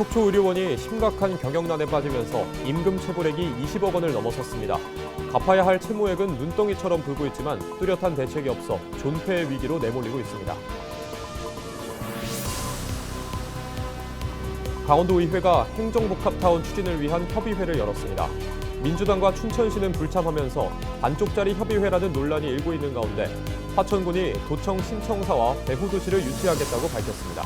속초의료원이 심각한 경영난에 빠지면서 임금 체불액이 20억 원을 넘어섰습니다. 갚아야 할 채무액은 눈덩이처럼 불고 있지만 뚜렷한 대책이 없어 존폐의 위기로 내몰리고 있습니다. 강원도의회가 행정복합타운 추진을 위한 협의회를 열었습니다. 민주당과 춘천시는 불참하면서 반쪽짜리 협의회라는 논란이 일고 있는 가운데 화천군이 도청 신청사와 배후도시를 유치하겠다고 밝혔습니다.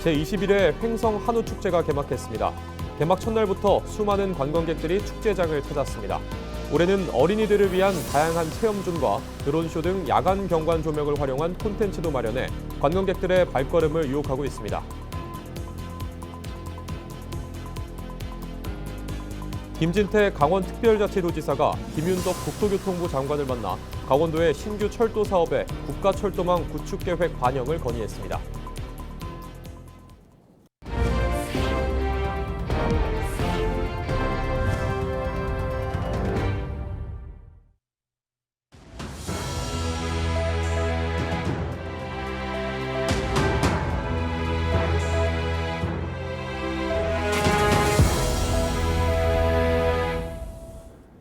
제21회 횡성 한우축제가 개막했습니다. 개막 첫날부터 수많은 관광객들이 축제장을 찾았습니다. 올해는 어린이들을 위한 다양한 체험존과 드론쇼 등 야간 경관 조명을 활용한 콘텐츠도 마련해 관광객들의 발걸음을 유혹하고 있습니다. 김진태 강원특별자치도지사가 김윤덕 국토교통부 장관을 만나 강원도의 신규 철도 사업에 국가철도망 구축계획 반영을 건의했습니다.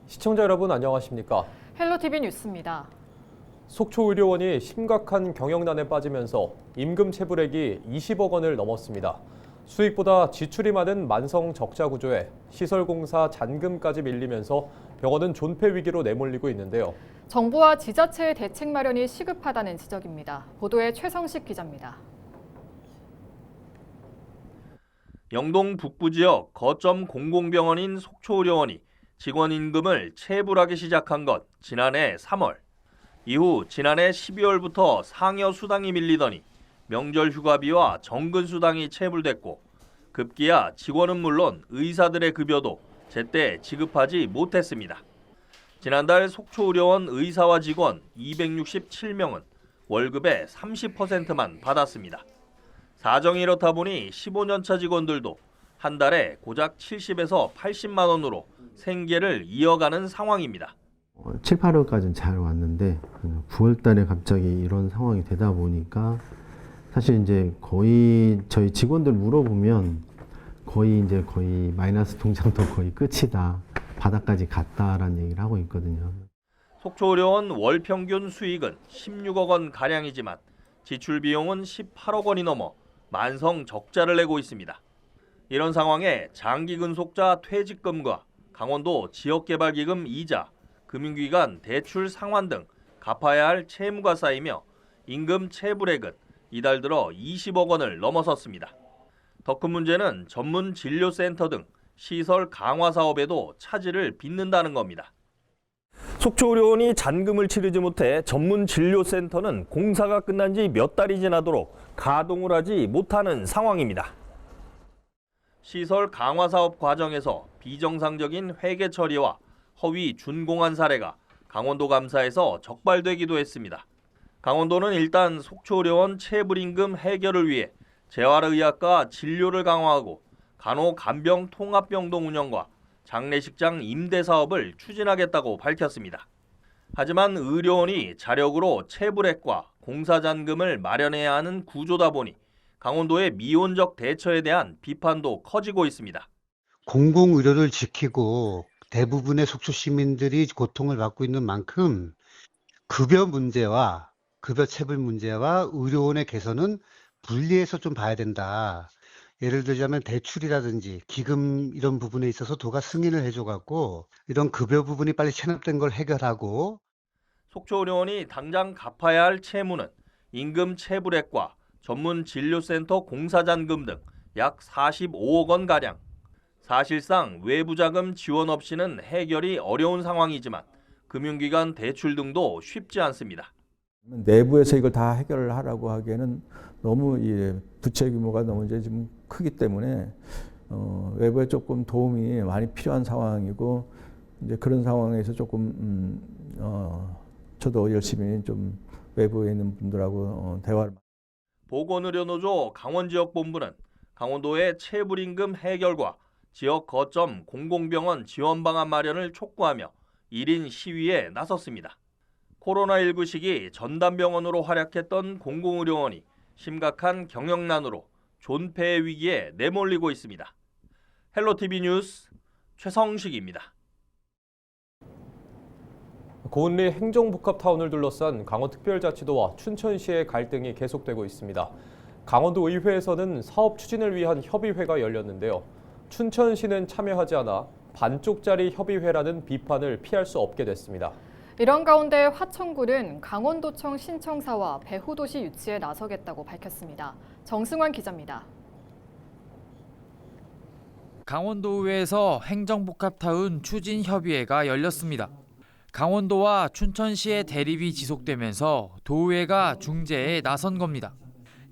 시청자 여러분 안녕하십니까? 헬로티비 뉴스입니다. 속초의료원이 심각한 경영난에 빠지면서 임금 체불액이 20억 원을 넘었습니다. 수익보다 지출이 많은 만성 적자 구조에 시설공사 잔금까지 밀리면서 병원은 존폐 위기로 내몰리고 있는데요. 정부와 지자체의 대책 마련이 시급하다는 지적입니다. 보도에 최성식 기자입니다. 영동 북부 지역 거점 공공병원인 속초의료원이 직원 임금을 체불하기 시작한 것 지난해 3월. 이후 지난해 12월부터 상여 수당이 밀리더니 명절 휴가비와 정근 수당이 체불됐고 급기야 직원은 물론 의사들의 급여도 제때 지급하지 못했습니다. 지난달 속초의료원 의사와 직원 267명은 월급의 30%만 받았습니다. 사정이 이렇다 보니 15년차 직원들도 한 달에 고작 70에서 80만 원으로 생계를 이어가는 상황입니다. 7, 8월까지는 잘 왔는데 9월 달에 갑자기 이런 상황이 되다 보니까 사실 이제 거의 저희 직원들 물어보면 거의 마이너스 통장도 거의 끝이다. 바닥까지 갔다라는 얘기를 하고 있거든요. 속초의료원 월 평균 수익은 16억 원 가량이지만 지출 비용은 18억 원이 넘어 만성 적자를 내고 있습니다. 이런 상황에 장기 근속자 퇴직금과 강원도 지역개발기금 이자, 금융기관 대출 상환 등 갚아야 할 채무가 쌓이며 임금 체불액은 이달 들어 20억 원을 넘어섰습니다. 더 큰 문제는 전문 진료센터 등 시설 강화 사업에도 차질을 빚는다는 겁니다. 속초의료원이 잔금을 치르지 못해 전문 진료센터는 공사가 끝난 지 몇 달이 지나도록 가동을 하지 못하는 상황입니다. 시설 강화 사업 과정에서 비정상적인 회계 처리와 허위 준공한 사례가 강원도 감사에서 적발되기도 했습니다. 강원도는 일단 속초의료원 체불임금 해결을 위해 재활의학과 진료를 강화하고 간호-간병 통합병동 운영과 장례식장 임대 사업을 추진하겠다고 밝혔습니다. 하지만 의료원이 자력으로 체불액과 공사잔금을 마련해야 하는 구조다 보니 강원도의 미온적 대처에 대한 비판도 커지고 있습니다. 공공의료를 지키고 대부분의 속초 시민들이 고통을 받고 있는 만큼 급여 문제와 급여 체불 문제와 의료원의 개선은 분리해서 좀 봐야 된다. 예를 들자면 대출이라든지 기금 이런 부분에 있어서 도가 승인을 해줘갖고 이런 급여 부분이 빨리 체납된 걸 해결하고 속초의료원이 당장 갚아야 할 채무는 임금 체불액과 전문 진료센터 공사잔금 등 약 45억 원 가량. 사실상 외부 자금 지원 없이는 해결이 어려운 상황이지만 금융기관 대출 등도 쉽지 않습니다. 내부에서 이걸 다 해결을 하라고 하기에는 너무 부채 규모가 너무 이제 좀 크기 때문에 외부에 조금 도움이 많이 필요한 상황이고 이제 그런 상황에서 조금 저도 열심히 좀 외부에 있는 분들하고 대화를. 보건의료노조 강원지역본부는 강원도의 체불임금 해결과 지역 거점 공공병원 지원 방안 마련을 촉구하며 1인 시위에 나섰습니다. 코로나19 시기 전담병원으로 활약했던 공공의료원이 심각한 경영난으로 존폐의 위기에 내몰리고 있습니다. 헬로티비 뉴스 최성식입니다. 고은리 행정복합타운을 둘러싼 강원특별자치도와 춘천시의 갈등이 계속되고 있습니다. 강원도 의회에서는 사업 추진을 위한 협의회가 열렸는데요. 춘천시는 참여하지 않아 반쪽짜리 협의회라는 비판을 피할 수 없게 됐습니다. 이런 가운데 화천군은 강원도청 신청사와 배후도시 유치에 나서겠다고 밝혔습니다. 정승환 기자입니다. 강원도의회에서 행정복합타운 추진협의회가 열렸습니다. 강원도와 춘천시의 대립이 지속되면서 도의회가 중재에 나선 겁니다.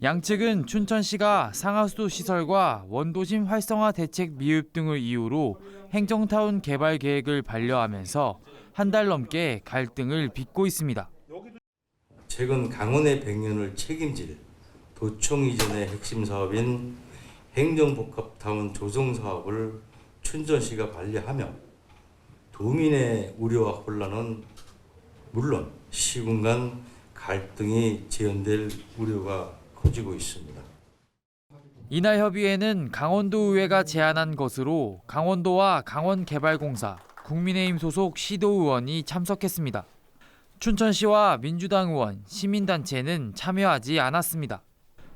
양측은 춘천시가 상하수도 시설과 원도심 활성화 대책 미흡 등을 이유로 행정타운 개발 계획을 반려하면서 한 달 넘게 갈등을 빚고 있습니다. 최근 강원의 100년을 책임질 도청 이전의 핵심 사업인 행정복합타운 조성 사업을 춘천시가 반려하며 도민의 우려와 혼란은 물론 시군 간 갈등이 재현될 우려가 커지고 있습니다. 이날 협의회는 강원도의회가 제안한 것으로 강원도와 강원개발공사, 국민의힘 소속 시도의원이 참석했습니다. 춘천시와 민주당 의원, 시민단체는 참여하지 않았습니다.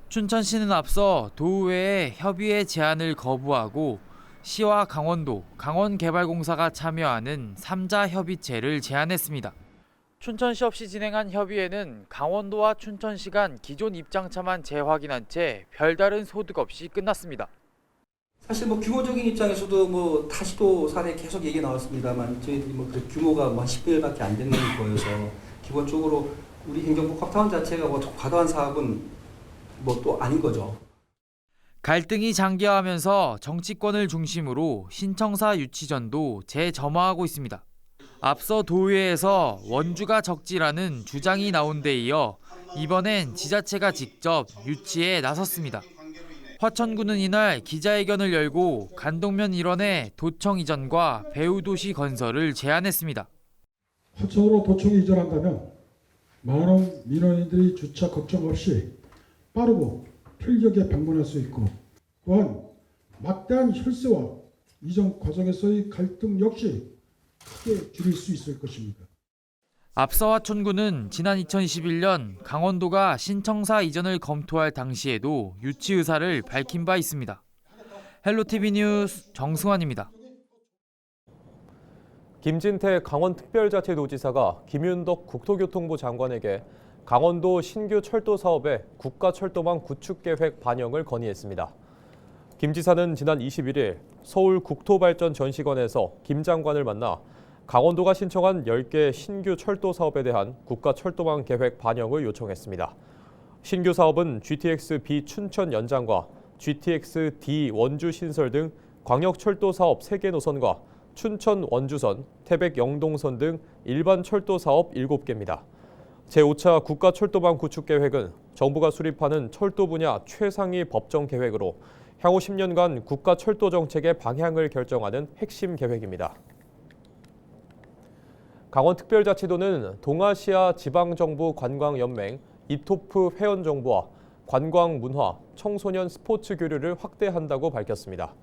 춘천시는 앞서 도의회의 협의회 제안을 거부하고 시와 강원도, 강원개발공사가 참여하는 3자 협의체를 제안했습니다. 춘천시 없이 진행한 협의회는 강원도와 춘천시 간 기존 입장차만 재확인한 채 별다른 소득 없이 끝났습니다. 사실 규모적인 입장에서도 다시도 사례 계속 얘기 나왔습니다만 저희들이 그 규모가 한 10분의 1밖에 안 되는 거여서 기본적으로 우리 행정복합타운 자체가 과도한 사업은 또 아닌 거죠. 갈등이 장기화하면서 정치권을 중심으로 신청사 유치전도 재점화하고 있습니다. 앞서 도의회에서 원주가 적지라는 주장이 나온 데 이어 이번엔 지자체가 직접 유치에 나섰습니다. 화천군은 이날 기자회견을 열고 간동면 일원의 도청 이전과 배후도시 건설을 제안했습니다. 화천으로 도청이 이전한다면 많은 민원인들이 주차 걱정 없이 빠르고 편리하게 방문할 수 있고 또한 막대한 혈세와 이전 과정에서의 갈등 역시 크게 줄일 수 있을 것입니다. 앞서 화천군은 지난 2021년 강원도가 신청사 이전을 검토할 당시에도 유치 의사를 밝힌 바 있습니다. 헬로티비 뉴스 정승환입니다. 김진태 강원특별자치도지사가 김윤덕 국토교통부 장관에게 강원도 신규 철도 사업의 국가철도망 구축계획 반영을 건의했습니다. 김 지사는 지난 21일 서울국토발전전시관에서 김 장관을 만나 강원도가 신청한 10개 신규 철도 사업에 대한 국가철도망 계획 반영을 요청했습니다. 신규 사업은 GTX-B 춘천 연장과 GTX-D 원주 신설 등 광역철도 사업 3개 노선과 춘천 원주선, 태백 영동선 등 일반 철도 사업 7개입니다. 제5차 국가철도망 구축계획은 정부가 수립하는 철도 분야 최상위 법정 계획으로 향후 10년간 국가철도 정책의 방향을 결정하는 핵심 계획입니다. 강원특별자치도는 동아시아 지방정부 관광연맹 이토프 회원정부와 관광문화, 청소년 스포츠 교류를 확대한다고 밝혔습니다.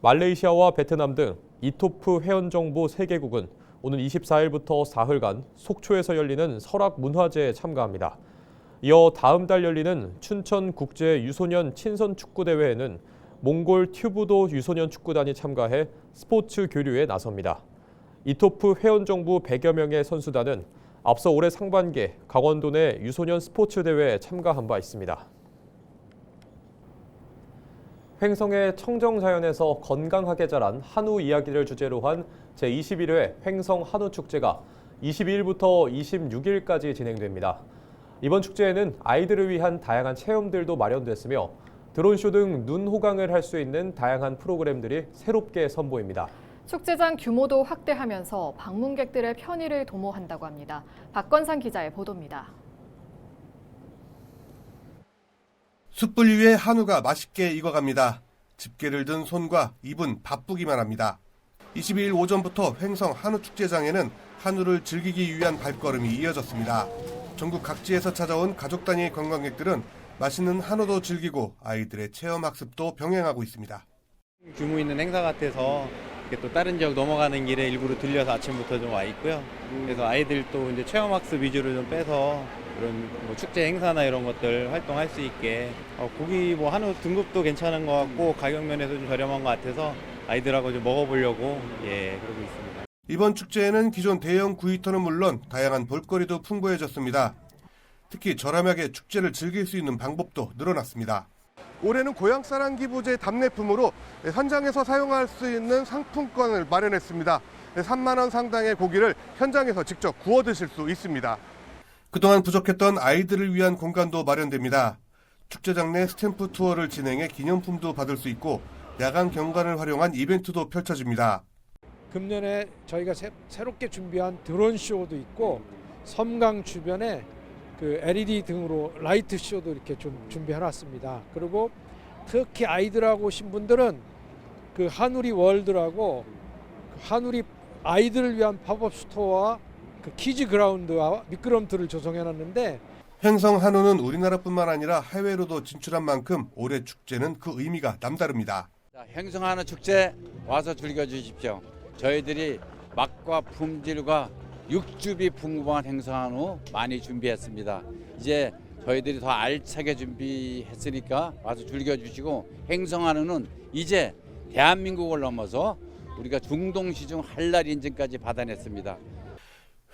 말레이시아와 베트남 등 이토프 회원정부 3개국은 오는 24일부터 사흘간 속초에서 열리는 설악문화제에 참가합니다. 이어 다음 달 열리는 춘천국제 유소년 친선축구대회에는 몽골 튜브도 유소년 축구단이 참가해 스포츠 교류에 나섭니다. 이토프 회원정부 100여 명의 선수단은 앞서 올해 상반기에 강원도 내 유소년 스포츠 대회에 참가한 바 있습니다. 횡성의 청정자연에서 건강하게 자란 한우 이야기를 주제로 한 제21회 횡성 한우축제가 22일부터 26일까지 진행됩니다. 이번 축제에는 아이들을 위한 다양한 체험들도 마련됐으며 드론쇼 등 눈 호강을 할 수 있는 다양한 프로그램들이 새롭게 선보입니다. 축제장 규모도 확대하면서 방문객들의 편의를 도모한다고 합니다. 박건상 기자의 보도입니다. 숯불 위에 한우가 맛있게 익어갑니다. 집게를 든 손과 입은 바쁘기만 합니다. 22일 오전부터 횡성 한우축제장에는 한우를 즐기기 위한 발걸음이 이어졌습니다. 전국 각지에서 찾아온 가족 단위 관광객들은 맛있는 한우도 즐기고 아이들의 체험학습도 병행하고 있습니다. 규모 있는 행사 같아서 또 다른 지역 넘어가는 길에 일부러 들려서 아침부터 좀 와 있고요. 그래서 아이들도 이제 체험학습 위주로 좀 빼서 이런 뭐 축제 행사나 이런 것들 활동할 수 있게 고기 뭐 한우 등급도 괜찮은 것 같고 가격 면에서 좀 저렴한 것 같아서 아이들하고 좀 먹어보려고 그러고 있습니다. 이번 축제에는 기존 대형 구이터는 물론 다양한 볼거리도 풍부해졌습니다. 특히 저렴하게 축제를 즐길 수 있는 방법도 늘어났습니다. 올해는 고향사랑 기부제 답례품으로 현장에서 사용할 수 있는 상품권을 마련했습니다. 3만 원 상당의 고기를 현장에서 직접 구워 드실 수 있습니다. 그동안 부족했던 아이들을 위한 공간도 마련됩니다. 축제장 내 스탬프 투어를 진행해 기념품도 받을 수 있고 야간 경관을 활용한 이벤트도 펼쳐집니다. 금년에 저희가 새롭게 준비한 드론 쇼도 있고 섬강 주변에 그 LED 등으로 라이트 쇼도 이렇게 좀 준비해놨습니다. 그리고 특히 아이들하고 오신 분들은 그 한우리 월드라고 한우리 아이들을 위한 팝업 스토어와 그 키즈 그라운드와 미끄럼틀을 조성해놨는데 횡성 한우는 우리나라뿐만 아니라 해외로도 진출한 만큼 올해 축제는 그 의미가 남다릅니다. 횡성 한우 축제 와서 즐겨주십시오. 저희들이 맛과 품질과 육즙이 풍부한 횡성 한우 많이 준비했습니다. 이제 저희들이 더 알차게 준비했으니까 와서 즐겨주시고 횡성 한우는 이제 대한민국을 넘어서 우리가 중동 시중 할랄 인증까지 받아냈습니다.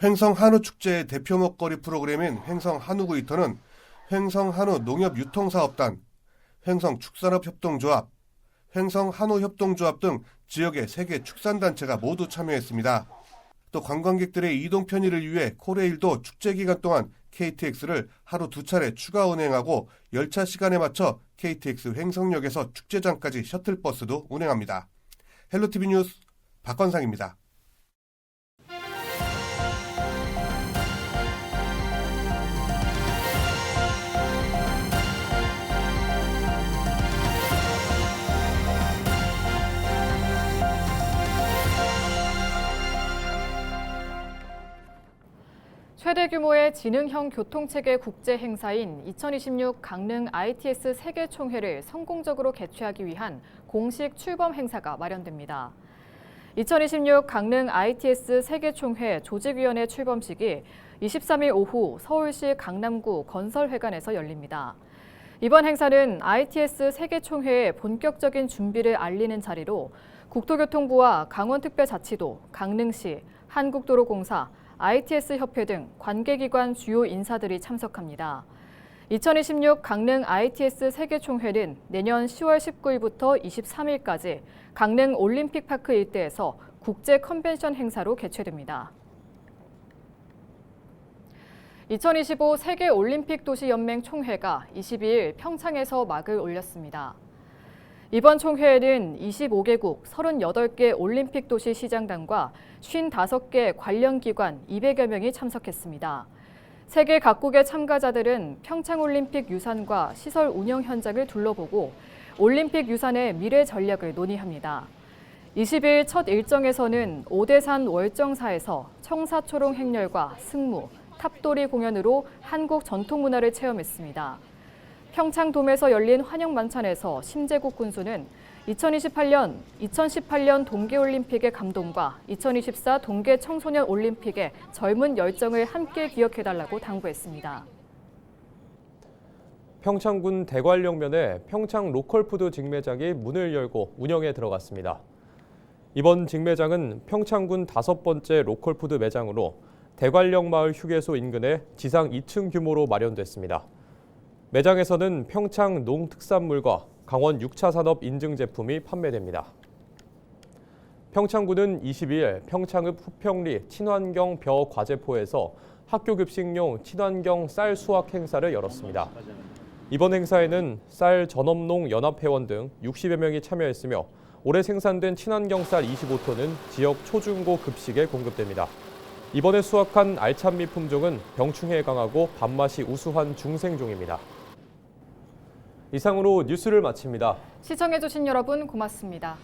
횡성 한우 축제의 대표 먹거리 프로그램인 횡성 한우구이터는 횡성 한우 농협유통사업단, 횡성 축산업협동조합, 횡성 한우협동조합 등 지역의 3개 축산단체가 모두 참여했습니다. 또 관광객들의 이동 편의를 위해 코레일도 축제 기간 동안 KTX를 하루 2차례 추가 운행하고 열차 시간에 맞춰 KTX 횡성역에서 축제장까지 셔틀버스도 운행합니다. 헬로티비 뉴스 박건상입니다. 최대 규모의 지능형 교통체계 국제 행사인 2026 강릉 ITS 세계총회를 성공적으로 개최하기 위한 공식 출범 행사가 마련됩니다. 2026 강릉 ITS 세계총회 조직위원회 출범식이 23일 오후 서울시 강남구 건설회관에서 열립니다. 이번 행사는 ITS 세계총회의 본격적인 준비를 알리는 자리로 국토교통부와 강원특별자치도, 강릉시, 한국도로공사, ITS 협회 등 관계기관 주요 인사들이 참석합니다. 2026 강릉 ITS 세계총회는 내년 10월 19일부터 23일까지 강릉 올림픽파크 일대에서 국제 컨벤션 행사로 개최됩니다. 2025 세계올림픽도시연맹 총회가 22일 평창에서 막을 올렸습니다. 이번 총회에는 25개국 38개 올림픽 도시 시장단과 55개 관련 기관 200여 명이 참석했습니다. 세계 각국의 참가자들은 평창올림픽 유산과 시설 운영 현장을 둘러보고 올림픽 유산의 미래 전략을 논의합니다. 20일 첫 일정에서는 오대산 월정사에서 청사초롱 행렬과 승무, 탑돌이 공연으로 한국 전통문화를 체험했습니다. 평창돔에서 열린 환영만찬에서 심재국 군수는 2018년 동계올림픽의 감동과 2024 동계 청소년 올림픽의 젊은 열정을 함께 기억해달라고 당부했습니다. 평창군 대관령면에 평창 로컬푸드 직매장이 문을 열고 운영에 들어갔습니다. 이번 직매장은 평창군 5번째 로컬푸드 매장으로 대관령 마을 휴게소 인근에 지상 2층 규모로 마련됐습니다. 매장에서는 평창 농특산물과 강원 6차 산업 인증 제품이 판매됩니다. 평창군은 22일 평창읍 후평리 친환경 벼 과제포에서 학교 급식용 친환경 쌀 수확 행사를 열었습니다. 이번 행사에는 쌀 전업농 연합회원 등 60여 명이 참여했으며 올해 생산된 친환경 쌀 25톤은 지역 초중고 급식에 공급됩니다. 이번에 수확한 알찬미 품종은 병충해에 강하고 밥맛이 우수한 중생종입니다. 이상으로 뉴스를 마칩니다. 시청해주신 여러분 고맙습니다.